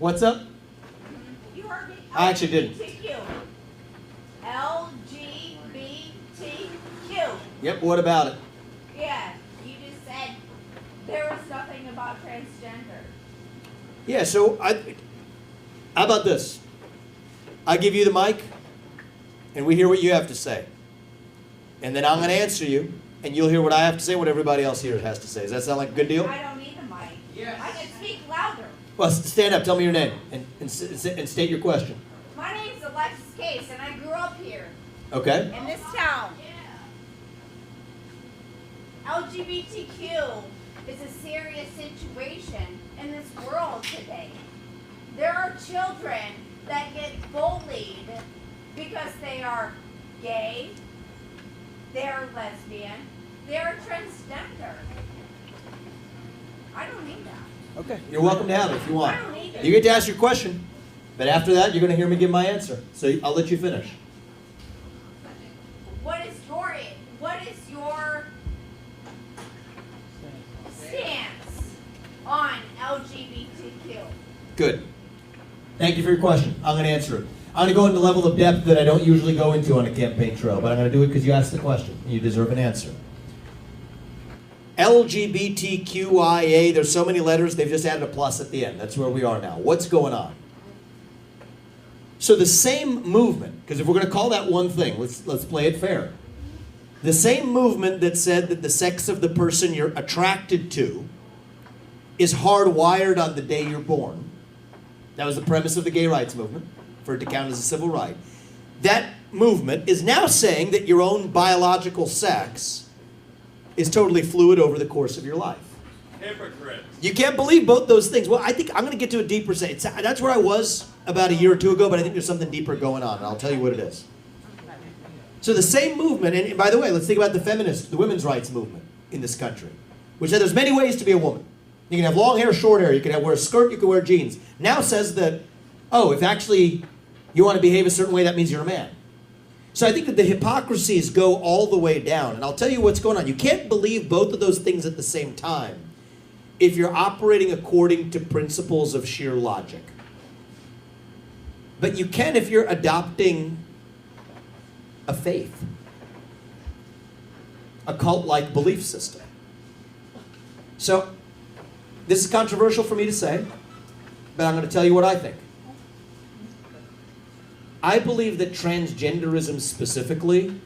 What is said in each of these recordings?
What's up? You heard me. I actually didn't. LGBTQ. Yep, what about it? Yeah, you just said there was nothing about transgender. Yeah, so how about this? I give you the mic, and we hear what you have to say. And then I'm going to answer you, and you'll hear what I have to say, what everybody else here has to say. Does that sound like a good deal? I don't need a mic. Yes. I can speak louder. Well, stand up. Tell me your name and state your question. My name's Alexis Case, and I grew up here Okay? in this town. LGBTQ is a serious situation in this world today. There are children that get bullied because they are gay, they're lesbian, they're transgender. I don't need that. Okay. You're welcome to have it if you want. I don't need it. You get to ask your question, but after that, you're going to hear me give my answer. So I'll let you finish. What is your stance on LGBTQ? Good. Thank you for your question. I'm going to answer it. I'm going to go into a level of depth that I don't usually go into on a campaign trail, but I'm going to do it because you asked the question. You deserve an answer. LGBTQIA, there's so many letters, they've just added a plus at the end. That's where we are now. What's going on? So the same movement, because if we're going to call that one thing, let's play it fair. The same movement that said that the sex of the person you're attracted to is hardwired on the day you're born. That was the premise of the gay rights movement, for it to count as a civil right. That movement is now saying that your own biological sex is totally fluid over the course of your life. Hypocrites. You can't believe both those things. Well, I think I'm going to get to a deeper state. That's where I was about a year or two ago, but I think there's something deeper going on, and I'll tell you what it is. So the same movement, and by the way, let's think about the women's rights movement in this country, which said there's many ways to be a woman. You can have long hair, short hair, you can wear a skirt, you can wear jeans. Now says that, oh, if actually you want to behave a certain way, that means you're a man. So I think that the hypocrisies go all the way down. And I'll tell you what's going on. You can't believe both of those things at the same time if you're operating according to principles of sheer logic. But you can if you're adopting a faith, a cult-like belief system. So this is controversial for me to say, but I'm going to tell you what I think. I believe that transgenderism specifically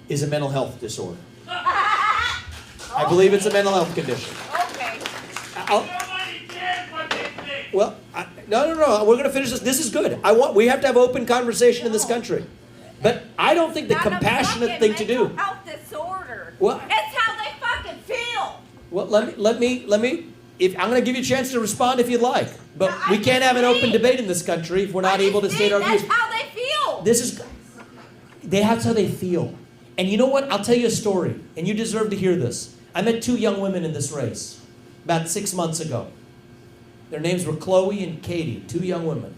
is a mental health disorder. I believe it's a mental health condition. Okay. Nobody cares what they think. Well, no. We're going to finish this. This is good. We have to have open conversation in this country. But I don't think the Not compassionate thing to do. mental health disorder. Well- It's how they fucking feel. Well, let me. If I'm going to give you a chance to respond if you'd like, but No, I we can't have an just open did. debate in this country if we're not I able to just state did. our views. That's how they feel. That's how they feel. And you know what? I'll tell you a story, and you deserve to hear this. I met two young women in this race about 6 months ago. Their names were Chloe and Katie, two young women.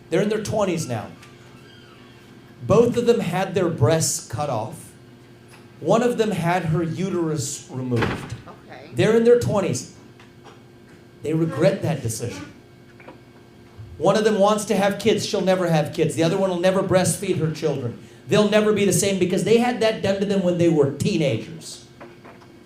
They're in their 20s now. Both of them had their breasts cut off. One of them had her uterus removed. Okay. They're in their 20s. They regret that decision. One of them wants to have kids. She'll never have kids. The other one will never breastfeed her children. They'll never be the same because they had that done to them when they were teenagers.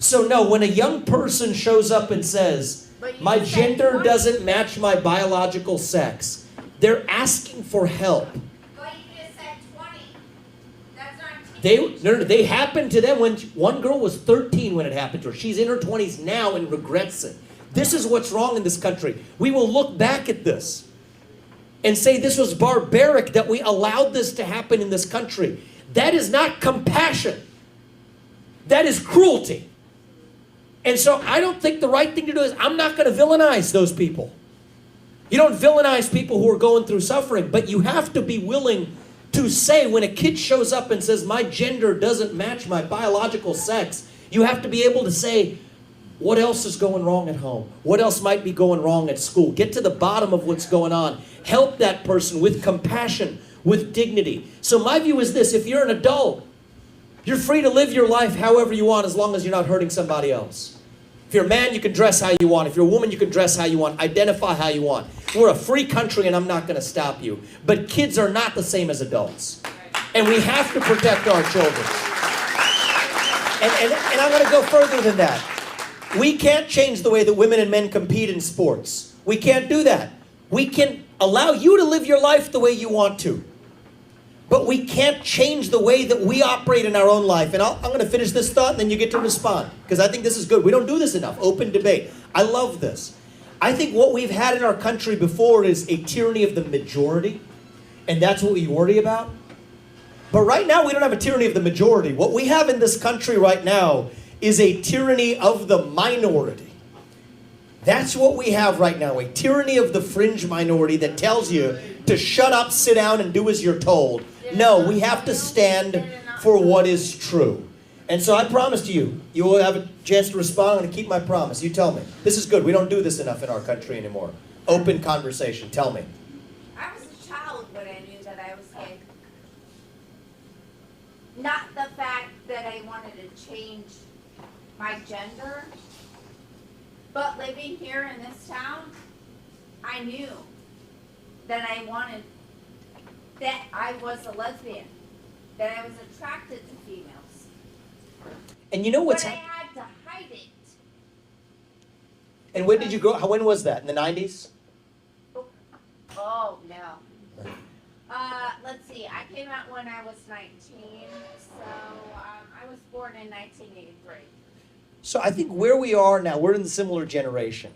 So no, when a young person shows up and says, my gender doesn't match my biological sex, they're asking for help. But you just said 20. That's not They happened to them when one girl was 13 when it happened to her. She's in her 20s now and regrets it. This is what's wrong in this country. We will look back at this and say this was barbaric that we allowed this to happen in this country. That is not compassion. That is cruelty. And so I don't think the right thing to do is I'm not going to villainize those people. You don't villainize people who are going through suffering, but you have to be willing to say when a kid shows up and says my gender doesn't match my biological sex, you have to be able to say, what else is going wrong at home? What else might be going wrong at school? Get to the bottom of what's going on. Help that person with compassion, with dignity. So my view is this, if you're an adult, you're free to live your life however you want as long as you're not hurting somebody else. If you're a man, you can dress how you want. If you're a woman, you can dress how you want. Identify how you want. We're a free country, and I'm not going to stop you. But kids are not the same as adults. And we have to protect our children. And I'm going to go further than that. We can't change the way that women and men compete in sports. We can't do that. We can allow you to live your life the way you want to. But we can't change the way that we operate in our own life. And I'm going to finish this thought and then you get to respond. Because I think this is good. We don't do this enough. Open debate. I love this. I think what we've had in our country before is a tyranny of the majority. And that's what we worry about. But right now we don't have a tyranny of the majority. What we have in this country right now is a tyranny of the minority. That's what we have right now. A tyranny of the fringe minority that tells you to shut up, sit down, and do as you're told. No, we have to stand for what is true. And so I promise to you, you will have a chance to respond. I'm going to keep my promise. You tell me. This is good. We don't do this enough in our country anymore. Open conversation. Tell me. I was a child when I knew that I was gay. Not the fact that I wanted to change my gender, but living here in this town, I knew that I wanted, that I was a lesbian, that I was attracted to females. And you know what's But I had to hide it. And when did you grow? When was that? In the 90s? Oh, no. Let's see, I came out when I was 19, so I was born in 1983. So I think where we are now, we're in the similar generation.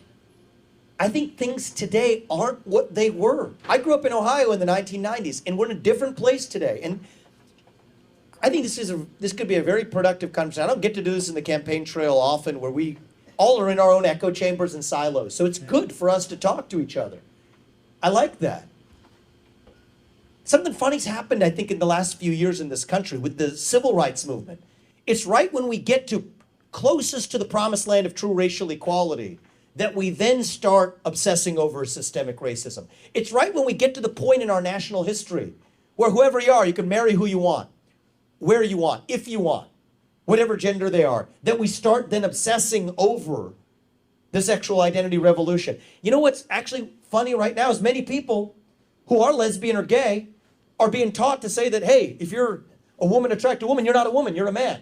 I think things today aren't what they were. I grew up in Ohio in the 1990s, and we're in a different place today. And I think this could be a very productive conversation. I don't get to do this in the campaign trail often, where we all are in our own echo chambers and silos. So it's good for us to talk to each other. I like that. Something funny's happened, I think, in the last few years in this country with the civil rights movement. It's right when we get to closest to the promised land of true racial equality that we then start obsessing over systemic racism. It's right when we get to the point in our national history where whoever you are, you can marry who you want, where you want, if you want, whatever gender they are, that we start then obsessing over the sexual identity revolution. You know what's actually funny right now is many people who are lesbian or gay are being taught to say that, hey, if you're a woman attracted to a woman, you're not a woman, you're a man.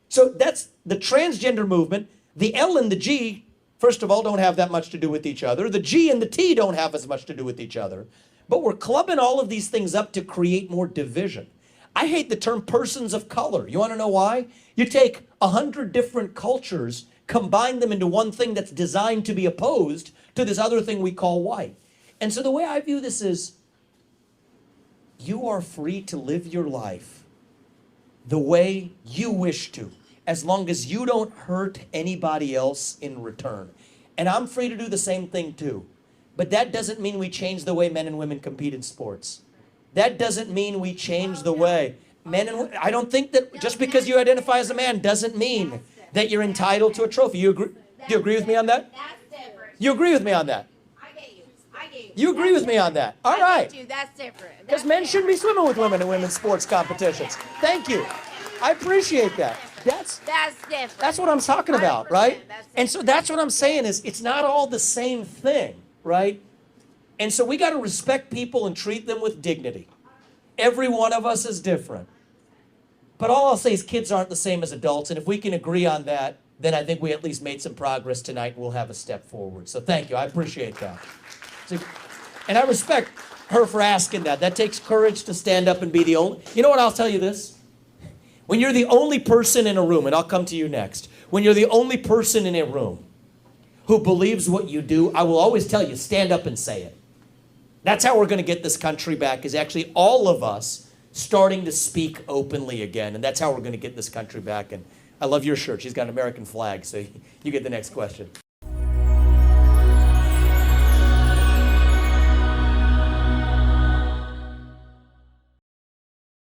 So that's the transgender movement. The L and the G, first of all, don't have that much to do with each other. The G and the T don't have as much to do with each other. But we're clubbing all of these things up to create more division. I hate the term persons of color. You want to know why? You take 100 different cultures, combine them into one thing that's designed to be opposed to this other thing we call white. And so the way I view this is, you are free to live your life the way you wish to, as long as you don't hurt anybody else in return. And I'm free to do the same thing too. But that doesn't mean we change the way men and women compete in sports. That doesn't mean we change the way men and women, I don't think that just because you identify as a man doesn't mean that you're entitled to a trophy. Do you agree with me on that? That's different. You agree with me on that? I get you. I get you. You agree with me on that? All right. I get you. That's different. Because men shouldn't be swimming with women in women's sports competitions. Thank you. I appreciate that. That's different. That's what I'm talking about, right? 100%, that's And so that's what I'm saying is it's not all the same thing, right? And so we got to respect people and treat them with dignity. Every one of us is different. But all I'll say is kids aren't the same as adults, and if we can agree on that, then I think we at least made some progress tonight and we'll have a step forward. So thank you. I appreciate that. And I respect her for asking that. That takes courage to stand up and be the only. You know what? I'll tell you this. When you're the only person in a room, and I'll come to you next, when you're the only person in a room who believes what you do, I will always tell you, stand up and say it. That's how we're going to get this country back, is actually all of us starting to speak openly again. And that's how we're going to get this country back. And I love your shirt. She's got an American flag, so you get the next question.